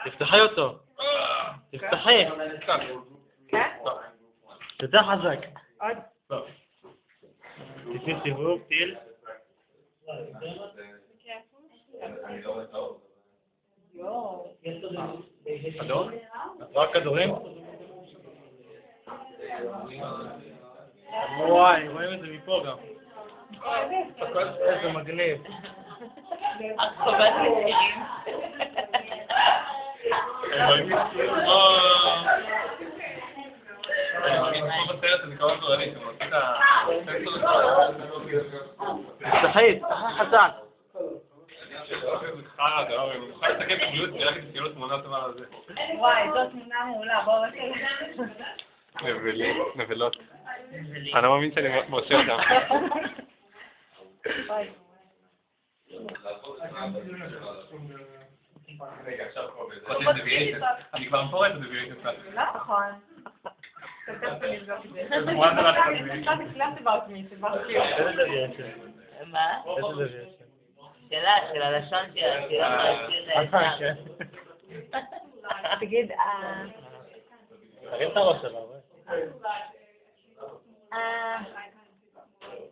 תפתחי אותו. תפתחי. כן? יותר חזק. עוד. תתני סיבוב, טיל. אדום? רק כדורים? וואי, רואים את זה מפה גם. איזה מגניב. חובת מסירים. אני מרגיש כמו בסרט הזה קרוב דורנית, הוא מוציא את תפתחי, חזק. אני מוכן לסתכל בבריאות ורק תסתכלו תמונה טובה על זה. וואי, זאת תמונה מעולה, בואו נבלות. אני לא מאמין שאני מוציא אותם. רגע, עכשיו אני כבר מפורט את דביעית קצת. לא נכון. איזה דביעית? מה? איזה דביעית? של הלשון שלה, תגיד, תרים את הראש שלה,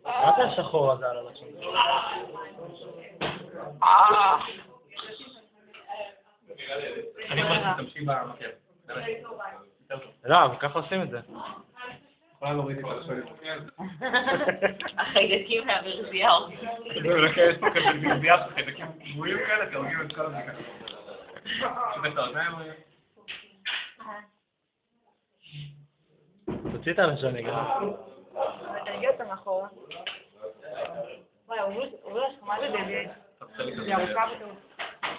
מה זה השחור הזה על הלשון? אני חושב שתמשיך במקל. לא, אבל ככה עושים את זה. יכולה להוריד את הלשון. החיידקים מהברזייה. יש פה כזה ברזייה של חיידקים גבוהים כאלה, כי הורגים את כל הבדיקה. שוטף את האוזניים. תוציא את הלשון, נגד. תרגיע אותה מאחורה. וואי, הוא לא שחמה זה דביעית. היא ארוכה בטעות.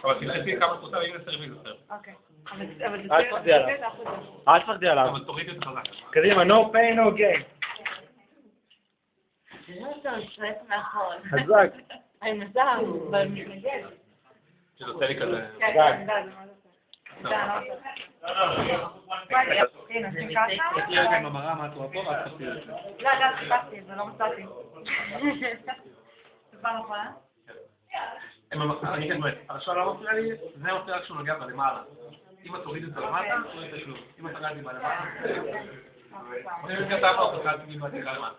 אבל תלחצי כמה תפוסה ואם נסרף ונסרף. אוקיי. אל תפחדי עליו. אל תפחדי עליו. אבל תורידי את החזק. קדימה, no pain, no gain. זה לא טוב, שרף מאחור. חזק. אני מנסה, אבל מתנגד. שתוצא לי כזה. כן, כן, די, זה מה זה. הנה, שים ככה. תסתכלי רגע עם המראה מה את רואה פה ואת תחפשי את זה. לא, חיפשתי את זה, לא מצאתי. זה פעם אחרונה? אני כן דואט. הלשון לא מפריע לי, זה מפריע רק שהוא נוגע בלמעלה. אם את תוריד את זה למטה, לא יצא כלום. אם את נגעת לי בלמטה, אני מתקטע פה, אז אל תגיד בעתירה למטה.